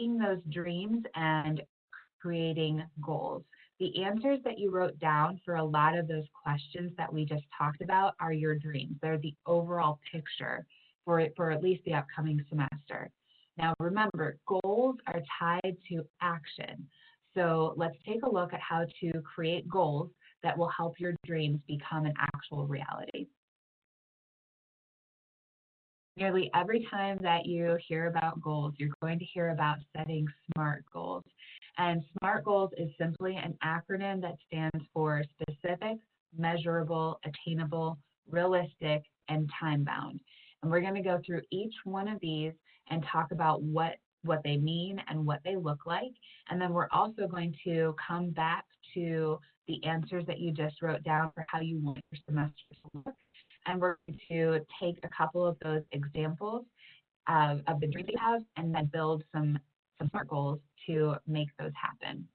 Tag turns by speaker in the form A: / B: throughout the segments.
A: those dreams and creating goals. The answers that you wrote down for a lot of those questions that we just talked about are your dreams. They're the overall picture for at least the upcoming semester. Now, remember, goals are tied to action. So let's take a look at how to create goals that will help your dreams become an actual reality. Nearly every time that you hear about goals, you're going to hear about setting SMART goals. And SMART goals is simply an acronym that stands for specific, measurable, attainable, realistic, and time-bound. And we're going to go through each one of these and talk about what they mean and what they look like. And then we're also going to come back to the answers that you just wrote down for how you want your semester to look. And we're going to take a couple of those examples of the dreams that you have and then build some SMART goals to make those happen.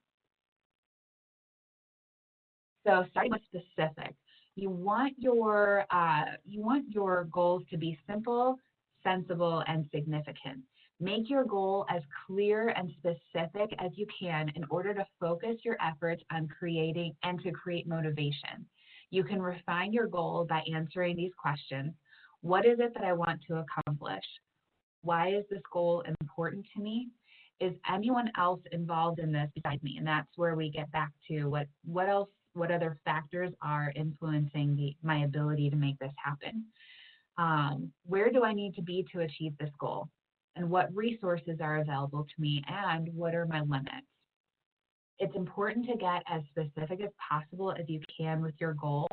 A: So starting with specific, you want your goals to be simple, sensible, and significant. Make your goal as clear and specific as you can in order to focus your efforts on creating and to create motivation. You can refine your goal by answering these questions. What is it that I want to accomplish? Why is this goal important to me? Is anyone else involved in this besides me? And that's where we get back to what other factors are influencing my ability to make this happen. Where do I need to be to achieve this goal? And what resources are available to me, and what are my limits? It's important to get as specific as possible as you can with your goal,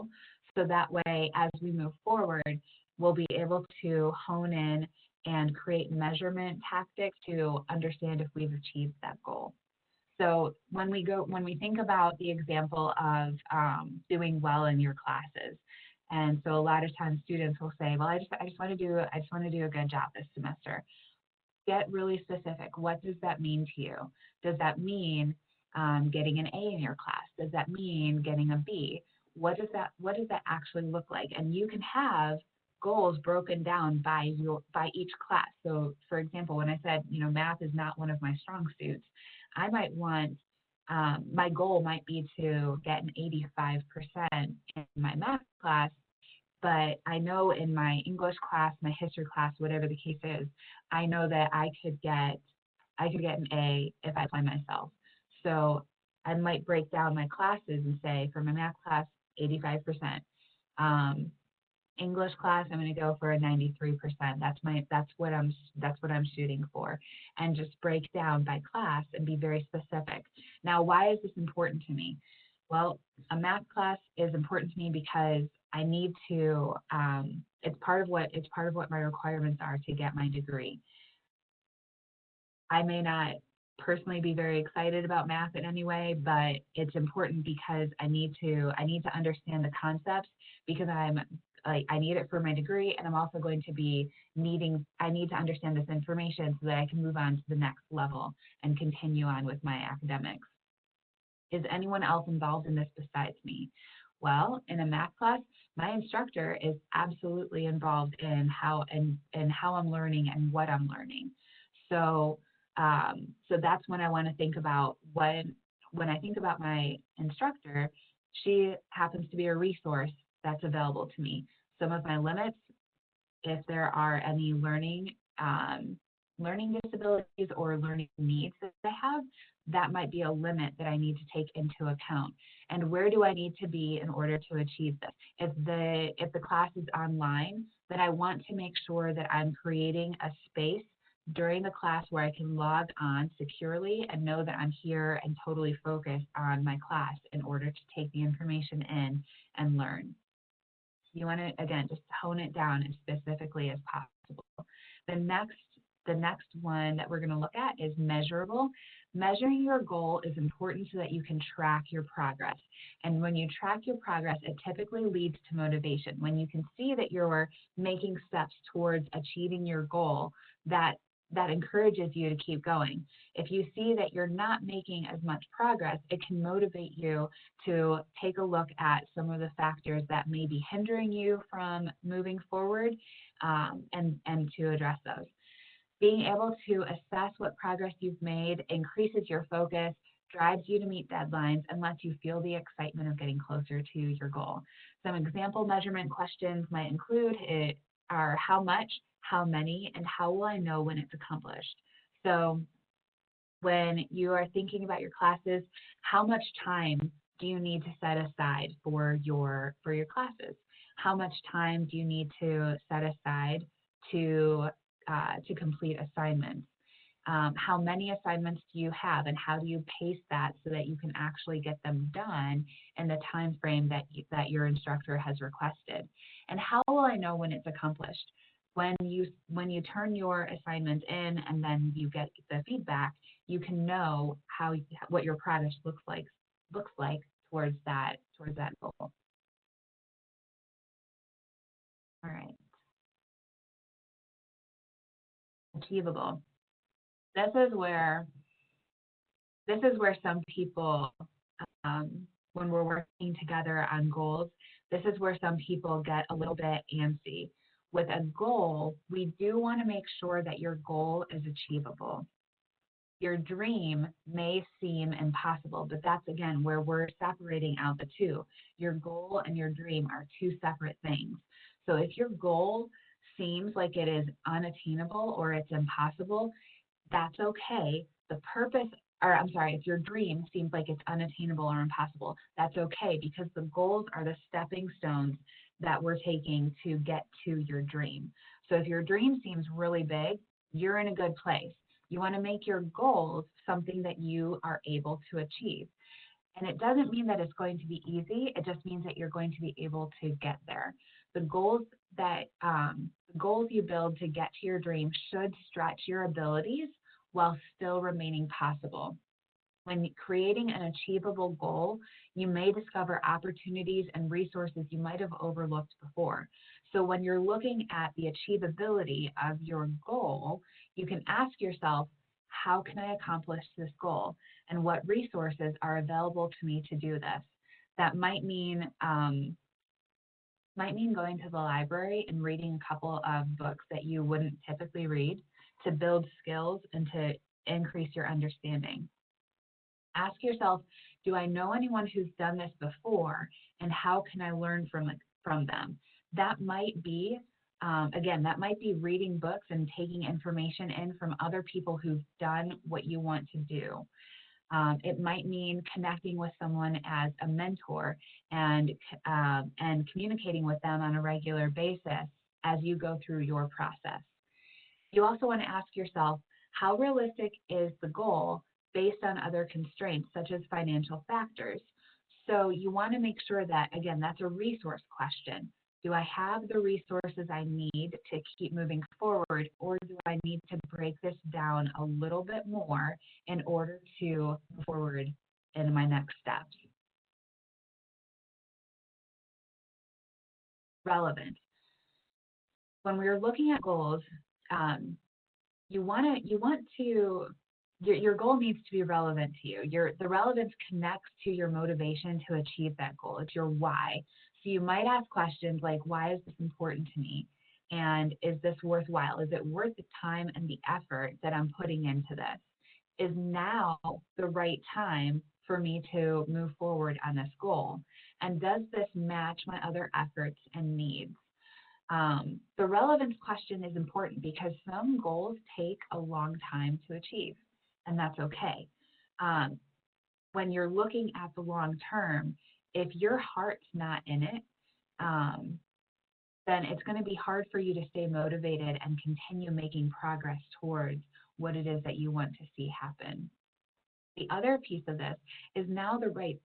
A: so that way, as we move forward, we'll be able to hone in and create measurement tactics to understand if we've achieved that goal. So when we think about the example of doing well in your classes, and so a lot of times students will say, well, I just want to do a good job this semester. Get really specific. What does that mean to you? Does that mean getting an A in your class? Does that mean getting a B? What does that actually look like? And you can have goals broken down by each class. So for example, when I said, math is not one of my strong suits, I might want, my goal might be to get an 85% in my math class, but I know in my English class, my history class, whatever the case is, I know that I could get an A if I apply myself. So I might break down my classes and say, for my math class, 85%. English class, I'm going to go for a 93%. That's what I'm shooting for, and just break down by class and be very specific. Now, why is this important to me? Well, a math class is important to me because I need to. It's part of what my requirements are to get my degree. I may not personally be very excited about math in any way, but it's important because I need to understand the concepts, because I need it for my degree, and I'm also going to be I need to understand this information so that I can move on to the next level and continue on with my academics. Is anyone else involved in this besides me? Well, in a math class, my instructor is absolutely involved in how I'm learning and what I'm learning. So that's when I want to think about when I think about my instructor, she happens to be a resource that's available to me. Some of my limits, if there are any learning disabilities or learning needs that I have, that might be a limit that I need to take into account. And where do I need to be in order to achieve this? If the class is online, then I want to make sure that I'm creating a space during the class where I can log on securely and know that I'm here and totally focused on my class in order to take the information in and learn. You want to, again, just hone it down as specifically as possible. The next one that we're going to look at is measurable. Measuring your goal is important so that you can track your progress. And when you track your progress, it typically leads to motivation. When you can see that you're making steps towards achieving your goal, that encourages you to keep going. If you see that you're not making as much progress, it can motivate you to take a look at some of the factors that may be hindering you from moving forward, and to address those. Being able to assess what progress you've made increases your focus, drives you to meet deadlines, and lets you feel the excitement of getting closer to your goal. Some example measurement questions might include are how much, how many, and how will I know when it's accomplished? So when you are thinking about your classes, how much time do you need to set aside for your classes? How much time do you need to set aside to complete assignments? How many assignments do you have, and how do you pace that so that you can actually get them done in the time frame that your instructor has requested? And how will I know when it's accomplished? When you turn your assignments in and then you get the feedback, you can know what your progress looks like towards that goal. All right, achievable. This is where some people, when we're working together on goals, this is where some people get a little bit antsy. With a goal, we do want to make sure that your goal is achievable. Your dream may seem impossible, but that's again where we're separating out the two. Your goal and your dream are two separate things. So if your goal seems like it is unattainable or it's impossible, that's okay. If your dream seems like it's unattainable or impossible, that's okay, because the goals are the stepping stones that we're taking to get to your dream. So if your dream seems really big, you're in a good place. You want to make your goals something that you are able to achieve. And it doesn't mean that it's going to be easy. It just means that you're going to be able to get there. The goals you build to get to your dream should stretch your abilities while still remaining possible. When creating an achievable goal, you may discover opportunities and resources you might have overlooked before. So when you're looking at the achievability of your goal, you can ask yourself, how can I accomplish this goal? And what resources are available to me to do this? That might mean going to the library and reading a couple of books that you wouldn't typically read to build skills and to increase your understanding. Ask yourself, do I know anyone who's done this before, and how can I learn from them? That might be, that might be reading books and taking information in from other people who've done what you want to do. It might mean connecting with someone as a mentor and communicating with them on a regular basis as you go through your process. You also want to ask yourself, how realistic is the goal based on other constraints, such as financial factors? So you want to make sure that, again, that's a resource question. Do I have the resources I need to keep moving forward, or do I need to break this down a little bit more in order to move forward in my next steps? Relevant. When we're looking at goals, your goal needs to be relevant to you. The relevance connects to your motivation to achieve that goal. It's your why. So you might ask questions like, why is this important to me? And is this worthwhile? Is it worth the time and the effort that I'm putting into this? Is now the right time for me to move forward on this goal? And does this match my other efforts and needs? The relevance question is important because some goals take a long time to achieve, and that's okay. When you're looking at the long term, if your heart's not in it, then it's going to be hard for you to stay motivated and continue making progress towards what it is that you want to see happen. The other piece of this is now the right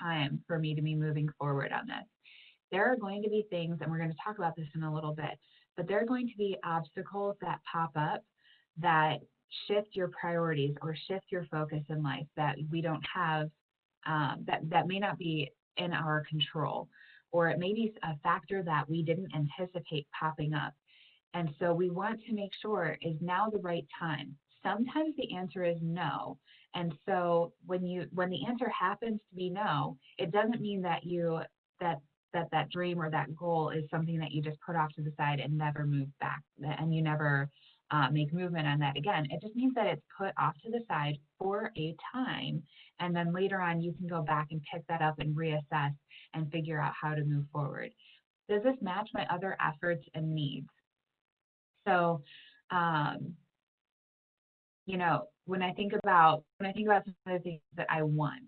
A: time for me to be moving forward on this. There are going to be things, and we're going to talk about this in a little bit, but there are going to be obstacles that pop up that shift your priorities or shift your focus in life that we don't have, that may not be in our control, or it may be a factor that we didn't anticipate popping up. And so we want to make sure, is now the right time? Sometimes the answer is no. And so when the answer happens to be no, it doesn't mean that that dream or that goal is something that you just put off to the side and never move back, and you never make movement on that again. It just means that it's put off to the side for a time, and then later on you can go back and pick that up and reassess and figure out how to move forward. Does this match my other efforts and needs? So, you know, when I think about some of the things that I want,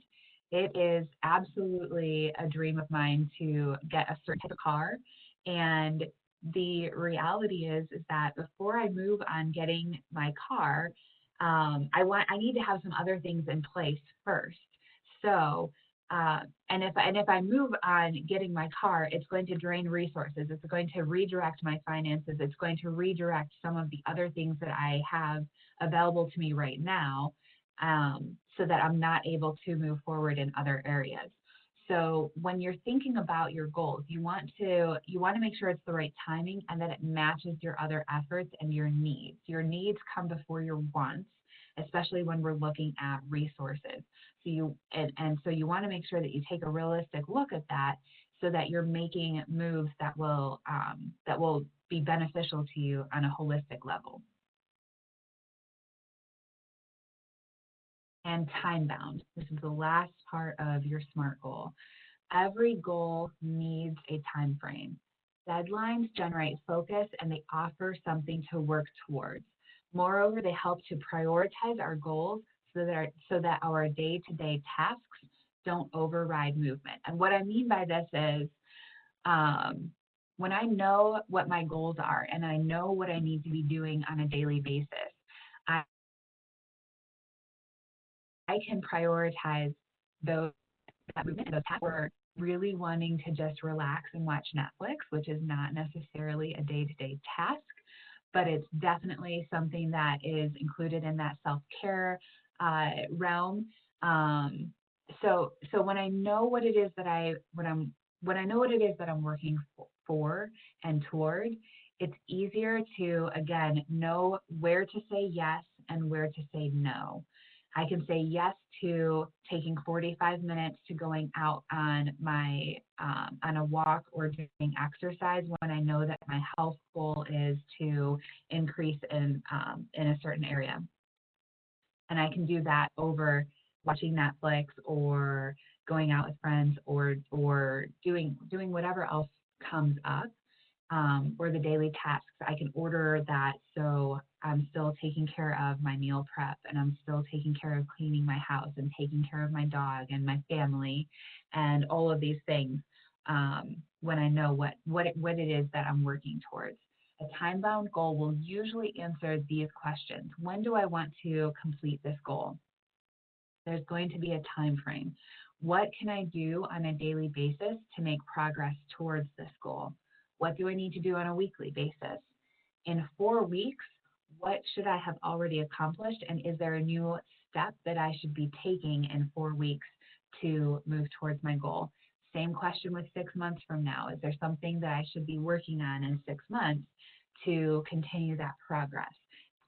A: it is absolutely a dream of mine to get a certain type of car. And the reality is that before I move on getting my car, I need to have some other things in place first. So, and if I move on getting my car, it's going to drain resources. It's going to redirect my finances. It's going to redirect some of the other things that I have available to me right now, so that I'm not able to move forward in other areas. So when you're thinking about your goals, you want to make sure it's the right timing and that it matches your other efforts and your needs. Your needs come before your wants, especially when we're looking at resources. So you want to make sure that you take a realistic look at that, so that you're making moves that will be beneficial to you on a holistic level. And time bound. This is the last part of your SMART goal. Every goal needs a time frame. Deadlines generate focus and they offer something to work towards. Moreover, they help to prioritize our goals so that our day-to-day tasks don't override movement. And what I mean by this is, when I know what my goals are and I know what I need to be doing on a daily basis, I can prioritize those tasks. Or really wanting to just relax and watch Netflix, which is not necessarily a day-to-day task, but it's definitely something that is included in that self-care realm. So when I know what it is that I'm working for and toward, it's easier to, again, know where to say yes and where to say no. I can say yes to taking 45 minutes to going out on on a walk or doing exercise when I know that my health goal is to increase in a certain area. And I can do that over watching Netflix or going out with friends or doing whatever else comes up. Or the daily tasks. I can order that, so I'm still taking care of my meal prep and I'm still taking care of cleaning my house and taking care of my dog and my family and all of these things, when I know what it is that I'm working towards. A time-bound goal will usually answer these questions. When do I want to complete this goal? There's going to be a time frame. What can I do on a daily basis to make progress towards this goal? What do I need to do on a weekly basis? In 4 weeks, what should I have already accomplished? And is there a new step that I should be taking in 4 weeks to move towards my goal? Same question with 6 months from now. Is there something that I should be working on in 6 months to continue that progress?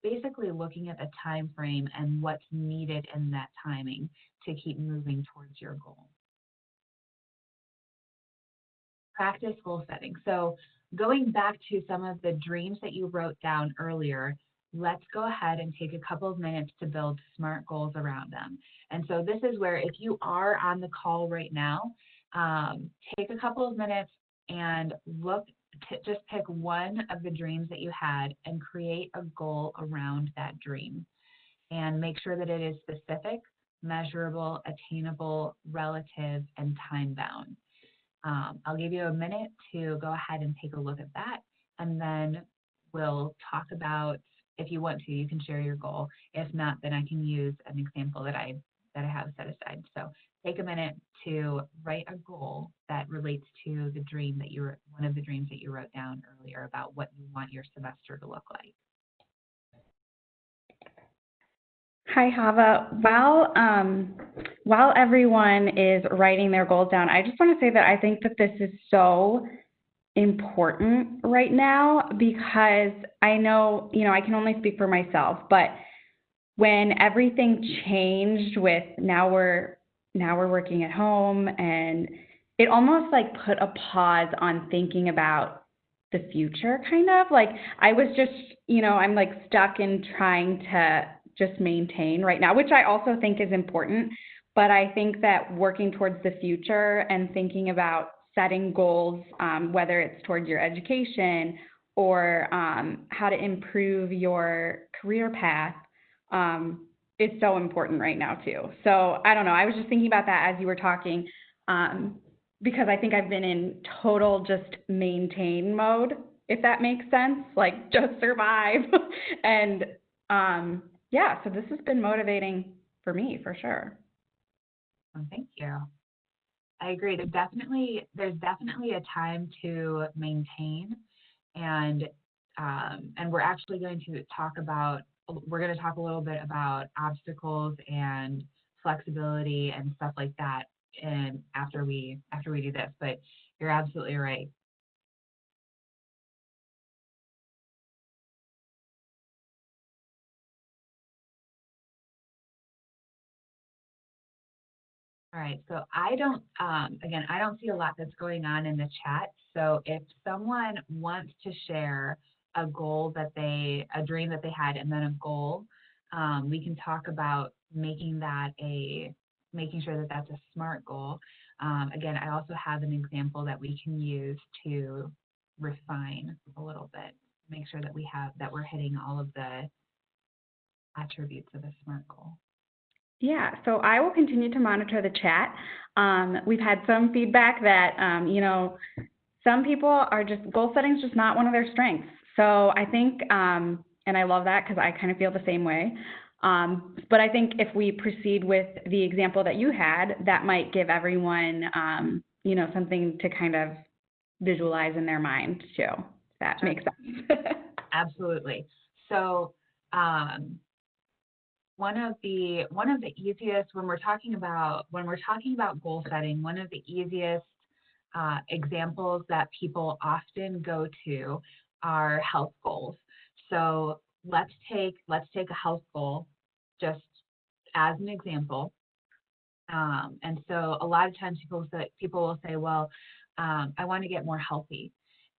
A: Basically looking at the time frame and what's needed in that timing to keep moving towards your goal. Practice goal setting. So going back to some of the dreams that you wrote down earlier, let's go ahead and take a couple of minutes to build SMART goals around them. And so this is where, if you are on the call right now, take a couple of minutes and just pick one of the dreams that you had and create a goal around that dream. And make sure that it is specific, measurable, attainable, relative, and time-bound. I'll give you a minute to go ahead and take a look at that, and then we'll talk about, if you want to, you can share your goal. If not, then I can use an example that I have set aside. So take a minute to write a goal that relates to the dream that one of the dreams that you wrote down earlier about what you want your semester to look like.
B: Hi, Hava. While everyone is writing their goals down, I just want to say that I think that this is so important right now, because I know, I can only speak for myself, but when everything changed with now we're working at home, and it almost like put a pause on thinking about the future, kind of. Like, I was just, I'm like stuck in trying to just maintain right now, which I also think is important. But I think that working towards the future and thinking about setting goals, whether it's towards your education or how to improve your career path, is so important right now too. So I don't know. I was just thinking about that as you were talking, because I think I've been in total just maintain mode, if that makes sense, like just survive. And yeah, so this has been motivating for me for sure.
A: Oh, thank you. I agree. There's definitely a time to maintain, and we're actually going to talk a little bit about obstacles and flexibility and stuff like that, and after we do this. But you're absolutely right. All right, so I don't see a lot that's going on in the chat. So if someone wants to share a dream that they had, and then a goal, we can talk about making sure that that's a SMART goal. Again, I also have an example that we can use to refine a little bit, make sure that we're hitting all of the attributes of a SMART goal.
B: Yeah, so I will continue to monitor the chat. We've had some feedback that, some people are just, goal setting is just not one of their strengths. So I think, and I love that because I kind of feel the same way. But I think if we proceed with the example that you had, that might give everyone, something to kind of visualize in their mind too. If that
A: Sure.
B: makes sense.
A: Absolutely. So, one of the easiest when we're talking about goal setting, one of the easiest examples that people often go to are health goals. So let's take a health goal just as an example. And so a lot of times people will say, well, I want to get more healthy,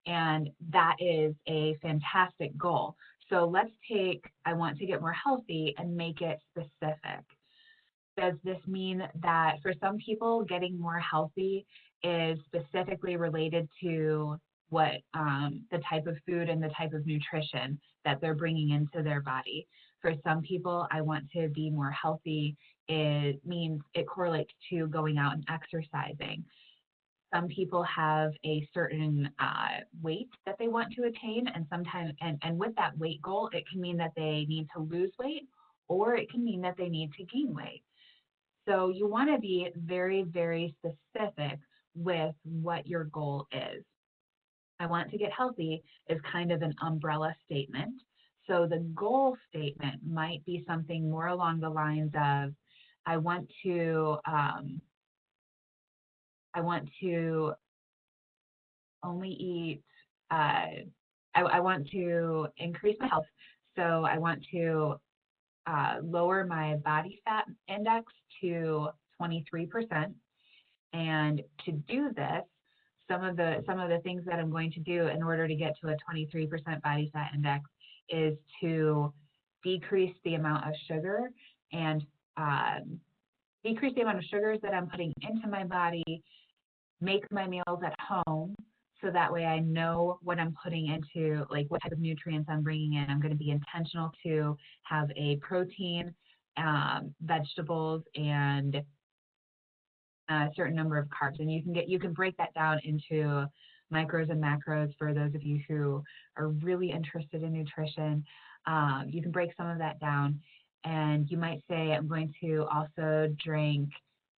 A: and that is a fantastic goal. So let's take I want to get more healthy and make it specific. Does this mean that for some people, getting more healthy is specifically related to what the type of food and the type of nutrition that they're bringing into their body? For some people, I want to be more healthy. It correlates to going out and exercising. Some people have a certain weight that they want to attain, and sometimes, and with that weight goal, it can mean that they need to lose weight, or it can mean that they need to gain weight. So you want to be very, very specific with what your goal is. I want to get healthy is kind of an umbrella statement. So the goal statement might be something more along the lines of, I want to only eat. I want to increase my health, so I want to lower my body fat index to 23%. And to do this, some of the things that I'm going to do in order to get to a 23% body fat index is to decrease the amount of sugar and decrease the amount of sugars that I'm putting into my body, make my meals at home so that way I know what I'm putting into, like what type of nutrients I'm bringing in. I'm going to be intentional to have a protein, vegetables, and a certain number of carbs. And you can break that down into micros and macros for those of you who are really interested in nutrition. You can break some of that down, and you might say, I'm going to also drink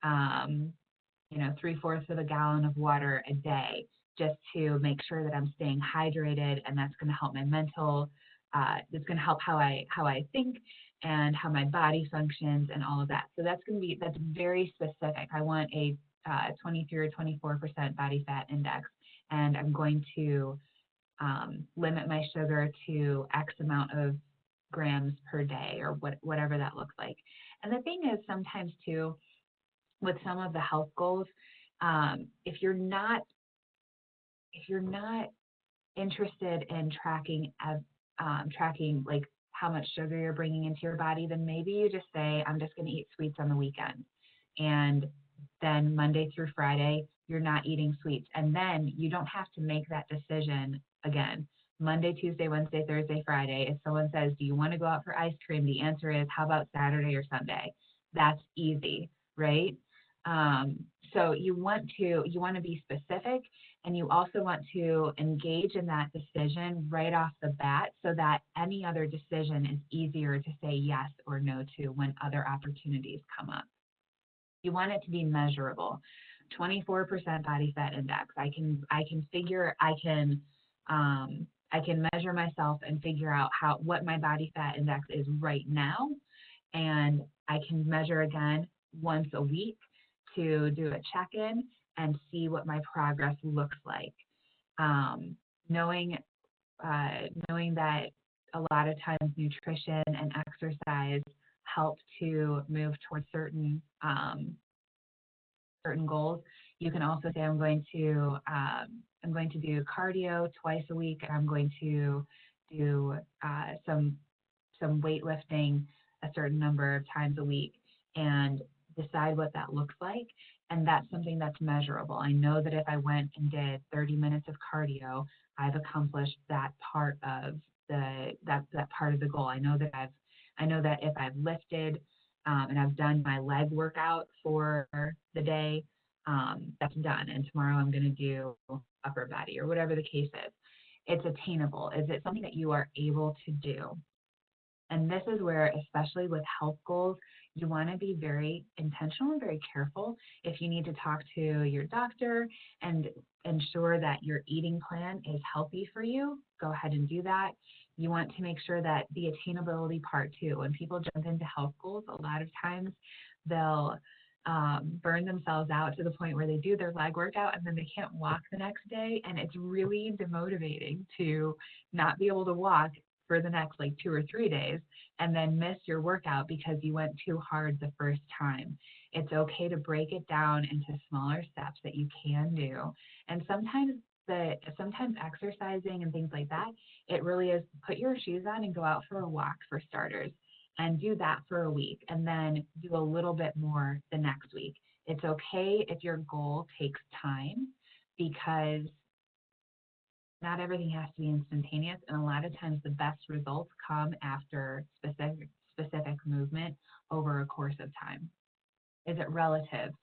A: 3/4 of a gallon of water a day, just to make sure that I'm staying hydrated, and that's going to help my mental. It's going to help how I think and how my body functions and all of that. So that's very specific. I want a 23 or 24% body fat index, and I'm going to limit my sugar to X amount of grams per day, or whatever that looks like. And the thing is, sometimes too, with some of the health goals, if you're not interested in tracking like how much sugar you're bringing into your body, then maybe you just say, I'm just going to eat sweets on the weekend. And then Monday through Friday, you're not eating sweets. And then you don't have to make that decision again. Monday, Tuesday, Wednesday, Thursday, Friday. If someone says, do you want to go out for ice cream? The answer is, how about Saturday or Sunday? That's easy, right? So you want to be specific, and you also want to engage in that decision right off the bat so that any other decision is easier to say yes or no to when other opportunities come up. You want it to be measurable. 24% body fat index. I can measure myself and figure out what my body fat index is right now, and I can measure again once a week to do a check-in and see what my progress looks like. Knowing that a lot of times nutrition and exercise help to move towards certain goals. You can also say, I'm going to do cardio twice a week, and I'm going to do some weightlifting a certain number of times a week, and decide what that looks like. And that's something that's measurable. I know that if I went and did 30 minutes of cardio, I've accomplished that part of that part of the goal. I know that if I've lifted and I've done my leg workout for the day, that's done. And tomorrow I'm going to do upper body or whatever the case is. It's attainable. Is it something that you are able to do? And this is where, especially with health goals, you want to be very intentional and very careful. If you need to talk to your doctor and ensure that your eating plan is healthy for you, go ahead and do that. You want to make sure that the attainability part too, when people jump into health goals, a lot of times they'll burn themselves out to the point where they do their leg workout and then they can't walk the next day. And it's really demotivating to not be able to walk for the next like 2 or 3 days and then miss your workout because you went too hard the first time. It's okay to break it down into smaller steps that you can do. And sometimes exercising and things like that, it really is put your shoes on and go out for a walk for starters, and do that for a week, and then do a little bit more the next week. It's okay if your goal takes time, because not everything has to be instantaneous, and a lot of times the best results come after specific movement over a course of time. Is it relative?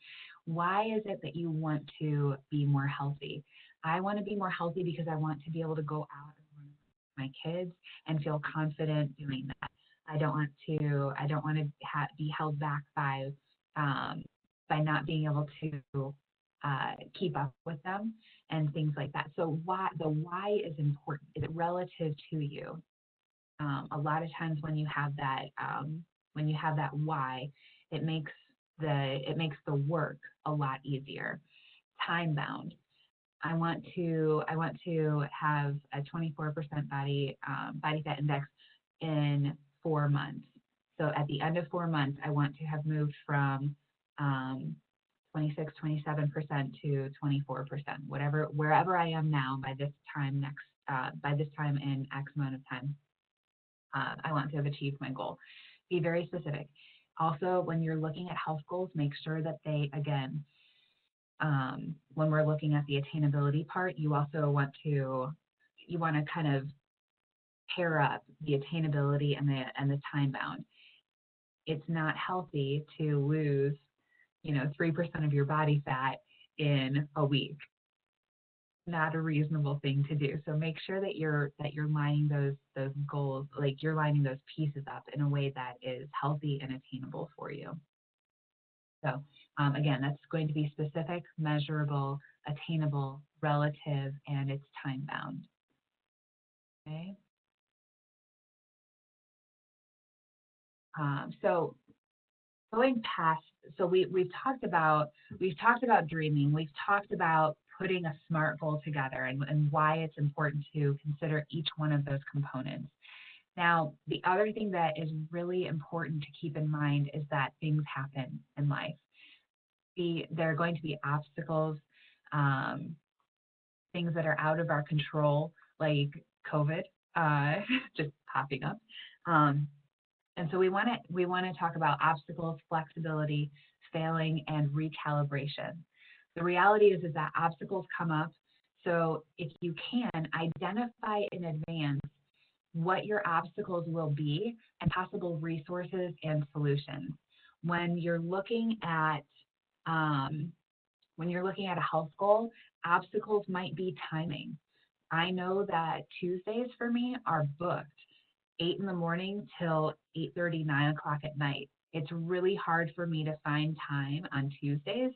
A: Why is it that you want to be more healthy? I want to be more healthy because I want to be able to go out and run with my kids and feel confident doing that. I don't want to be held back by not being able to keep up with them and things like that. So the why is important. Is it relative to you? A lot of times when you have that why, it makes the work a lot easier. Time bound. I want to have a 24% body fat index in 4 months. So at the end of 4 months, I want to have moved from 26, 27% to 24%, wherever I am now by this time in X amount of time. I want to have achieved my goal. Be very specific. Also, when you're looking at health goals, make sure that they, again, when we're looking at the attainability part, you also want to kind of pair up the attainability and the time bound. It's not healthy to lose 3% of your body fat in a week. Not a reasonable thing to do. So make sure that you're lining those goals, like you're lining those pieces up in a way that is healthy and attainable for you. So again, that's going to be specific, measurable, attainable, relative, and it's time bound. Okay. So going past, so we've talked about dreaming. We've talked about putting a SMART goal together and why it's important to consider each one of those components. Now, the other thing that is really important to keep in mind is that things happen in life. There are going to be obstacles, things that are out of our control, like COVID, just popping up. Um, and so we want to talk about obstacles, flexibility, failing, and recalibration. The reality is that obstacles come up. So if you can identify in advance what your obstacles will be and possible resources and solutions. When you're looking at um, when you're looking at a health goal, obstacles might be timing. I know that Tuesdays for me are booked 8 in the morning till 8:30, 9 o'clock at night. It's really hard for me to find time on Tuesdays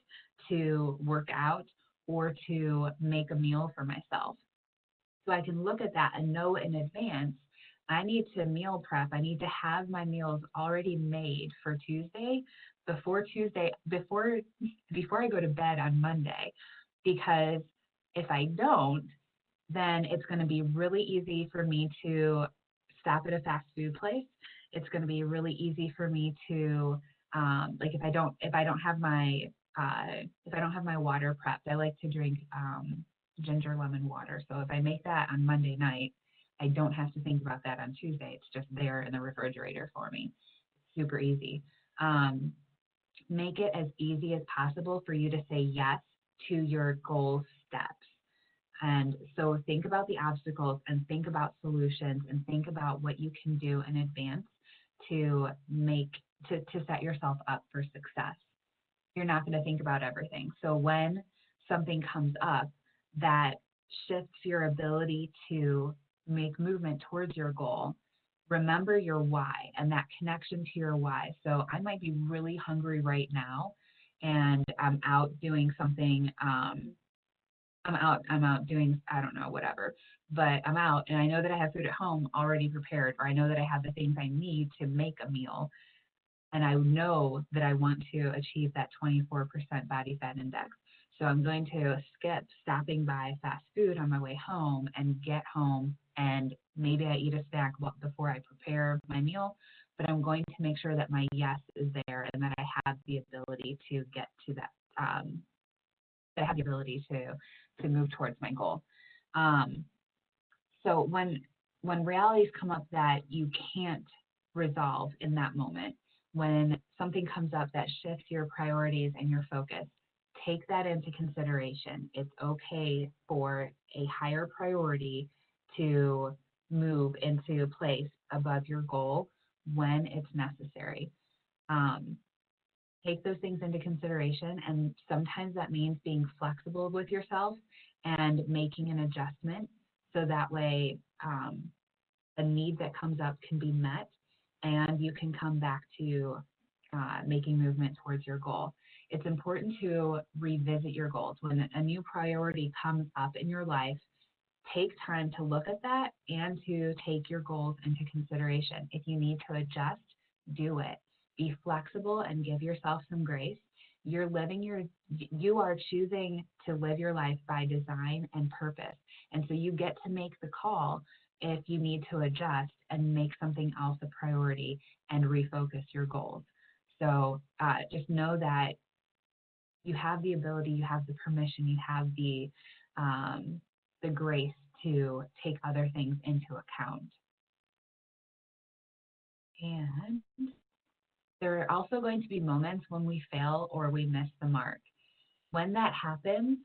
A: to work out or to make a meal for myself. So I can look at that and know in advance I need to meal prep. I need to have my meals already made for Tuesday before I go to bed on Monday, because if I don't, then it's going to be really easy for me to stop at a fast food place. It's going to be really easy for me to like if I don't have my water prepped. I like to drink ginger lemon water. So if I make that on Monday night, I don't have to think about that on Tuesday. It's just there in the refrigerator for me. Super easy. Um, make it as easy as possible for you to say yes to your goal steps. And so think about the obstacles and think about solutions and think about what you can do in advance to make to set yourself up for success. You're not going to think about everything. So when something comes up that shifts your ability to make movement towards your goal, remember your why and that connection to your why. So I might be really hungry right now and I'm out doing something. I'm out doing, I don't know, whatever, but I'm out and I know that I have food at home already prepared, or I know that I have the things I need to make a meal. And I know that I want to achieve that 24% body fat index. So I'm going to skip stopping by fast food on my way home and get home, and maybe I eat a snack before I prepare my meal, but I'm going to make sure that my yes is there and that I have the ability to get to that, that I have the ability to move towards my goal. Um, so when realities come up that you can't resolve in that moment, when something comes up that shifts your priorities and your focus, take that into consideration. It's okay for a higher priority to move into place above your goal when it's necessary. Um, take those things into consideration, and sometimes that means being flexible with yourself and making an adjustment so that way a need that comes up can be met and you can come back to making movement towards your goal. It's important to revisit your goals. When a new priority comes up in your life, take time to look at that and to take your goals into consideration. If you need to adjust, do it. Be flexible and give yourself some grace. You are choosing to live your life by design and purpose. And so you get to make the call if you need to adjust and make something else a priority and refocus your goals. So just know that you have the ability, you have the permission, you have the grace to take other things into account. And there are also going to be moments when we fail or we miss the mark. When that happens,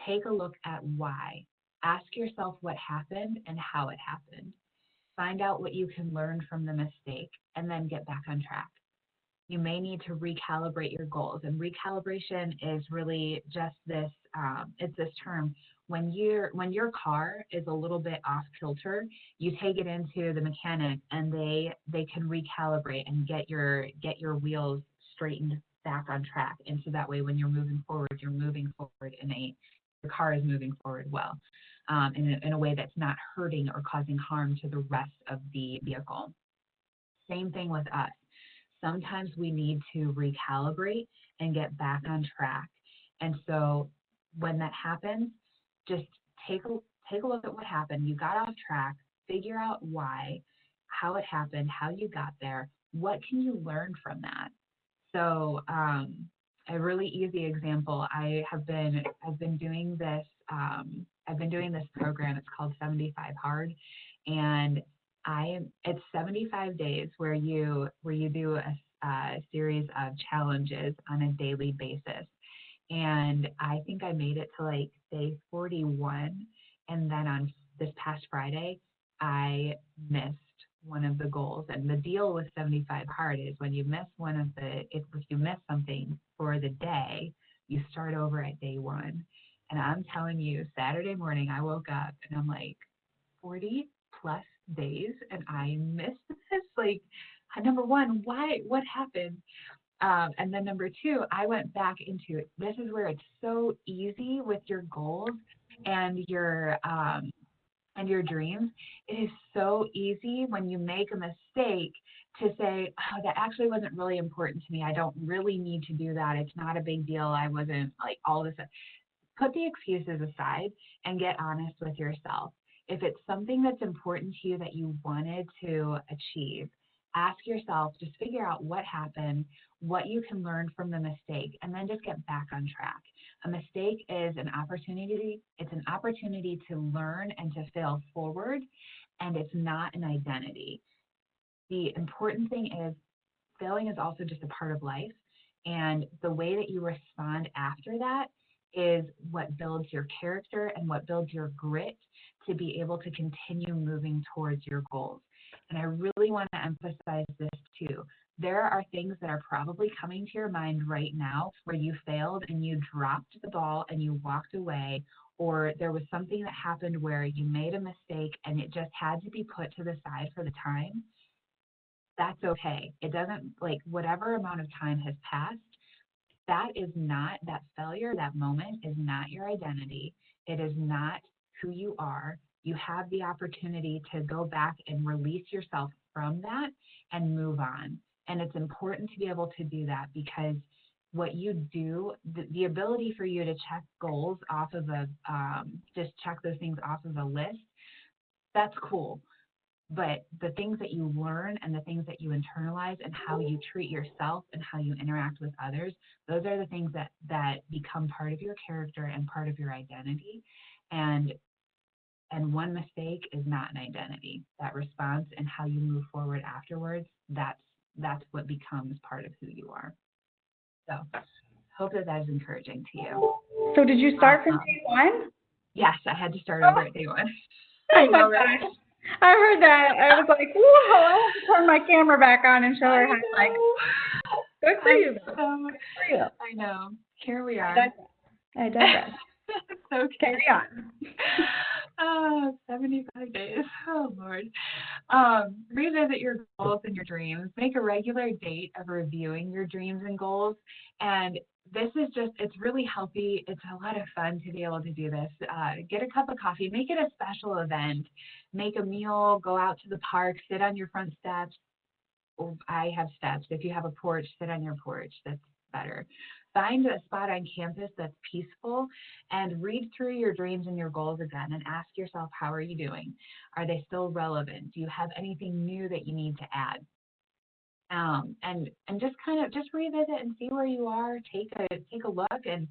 A: take a look at why. Ask yourself what happened and how it happened. Find out what you can learn from the mistake and then get back on track. You may need to recalibrate your goals. And recalibration is really just this, it's this term. When your car is a little bit off kilter, you take it into the mechanic and they can recalibrate and get your wheels straightened back on track. And so that way when you're moving forward your car is moving forward well, in a way that's not hurting or causing harm to the rest of the vehicle. Same thing with us. Sometimes we need to recalibrate and get back on track. And so when that happens, just take a look at what happened. You got off track, figure out why, how it happened, how you got there. What can you learn from that? So a really easy example, I've been doing this I've been doing this program. It's called 75 Hard, and it's 75 days where you do a series of challenges on a daily basis. And I think I made it to like day 41. And then on this past Friday, I missed one of the goals. And the deal with 75 Hard is when you miss if you miss something for the day, you start over at day one. And I'm telling you, Saturday morning, I woke up and I'm like, 40 plus days and I missed this. Like, number one, what happened? And then number two, I went back into it. This is where it's so easy with your goals and your dreams. It is so easy when you make a mistake to say, oh, that actually wasn't really important to me. I don't really need to do that. It's not a big deal. I wasn't like all this. Put the excuses aside and get honest with yourself. If it's something that's important to you that you wanted to achieve, ask yourself, just figure out what happened, what you can learn from the mistake, and then just get back on track. A mistake is an opportunity. It's an opportunity to learn and to fail forward, and it's not an identity. The important thing is failing is also just a part of life, and the way that you respond after that is what builds your character and what builds your grit to be able to continue moving towards your goals. And I really want to emphasize this too. There are things that are probably coming to your mind right now where you failed and you dropped the ball and you walked away, or there was something that happened where you made a mistake and it just had to be put to the side for the time. That's okay. It doesn't, like, whatever amount of time has passed, that is not, that failure, that moment is not your identity. It is not who you are. You have the opportunity to go back and release yourself from that and move on. And it's important to be able to do that because what you do, the ability for you to check goals off of just check those things off of a list, that's cool. But the things that you learn and the things that you internalize and how you treat yourself and how you interact with others, those are the things that become part of your character and part of your identity. And one mistake is not an identity. That response and how you move forward afterwards, that's what becomes part of who you are. So hope that is encouraging to you.
B: So did you start from day one?
A: Yes, I had to start over at day one.
B: I know that. I heard that. I was like, whoa, I have to turn my camera back on and show her how to, like, good for you.
A: I know. Here we are.
B: I digress.
A: Okay.
B: Carry on.
A: 75 days. Oh, Lord. Revisit your goals and your dreams. Make a regular date of reviewing your dreams and goals. And this is just, it's really healthy. It's a lot of fun to be able to do this. Get a cup of coffee. Make it a special event. Make a meal. Go out to the park. Sit on your front steps. I have steps. If you have a porch, sit on your porch. That's better. Find a spot on campus that's peaceful and read through your dreams and your goals again and ask yourself, how are you doing? Are they still relevant? Do you have anything new that you need to add? And just kind of just revisit and see where you are. Take a look, and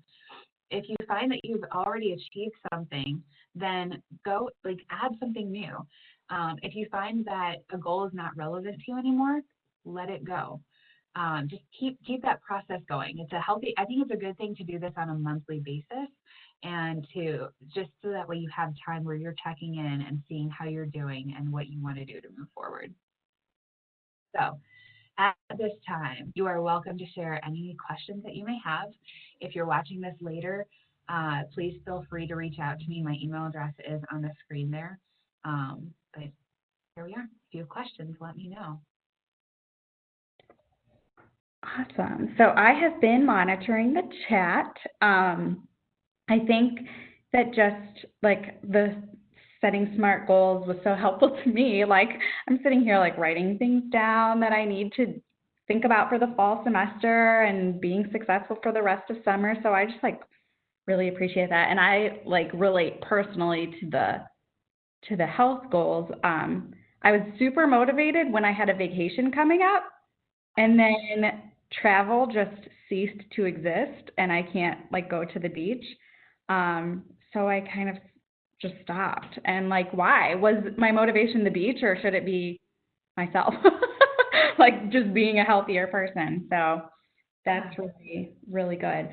A: if you find that you've already achieved something, then go add something new. If you find that a goal is not relevant to you anymore, let it go. Just keep that process going. I think it's a good thing to do this on a monthly basis, and to just so that way you have time where you're checking in and seeing how you're doing and what you want to do to move forward. So at this time, you are welcome to share any questions that you may have. If you're watching this later, please feel free to reach out to me. My email address is on the screen there. But here we are. If you have questions, let me know.
B: Awesome. So I have been monitoring the chat. I think that just like the setting SMART goals was so helpful to me. Like I'm sitting here like writing things down that I need to think about for the fall semester and being successful for the rest of summer. So I just like really appreciate that. And I like relate personally to the health goals. I was super motivated when I had a vacation coming up, and then travel just ceased to exist and I can't like go to the beach. So I kind of just stopped. And like, why? Was my motivation the beach, or should it be myself? Like just being a healthier person. So that's really, really good.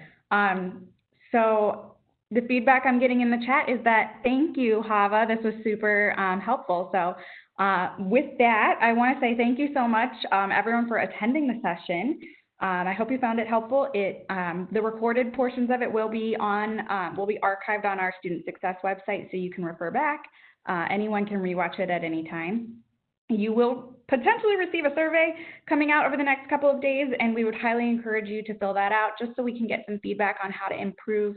B: So the feedback I'm getting in the chat is that thank you, Hava. This was super helpful. So with that, I want to say thank you so much, everyone, for attending the session. I hope you found it helpful. The recorded portions of it will be archived on our Student Success website, so you can refer back. Anyone can rewatch it at any time. You will potentially receive a survey coming out over the next couple of days, and we would highly encourage you to fill that out just so we can get some feedback on how to improve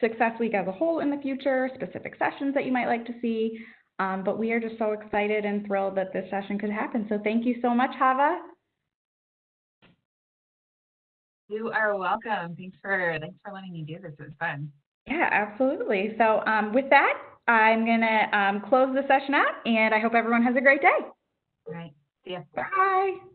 B: Success Week as a whole in the future, specific sessions that you might like to see. But we are just so excited and thrilled that this session could happen. So thank you so much, Hava.
A: You are welcome. Thanks for letting me do this. It was fun.
B: Yeah, absolutely. So with that, I'm going to close the session out, and I hope everyone has a great day.
A: All right. See ya.
B: Bye.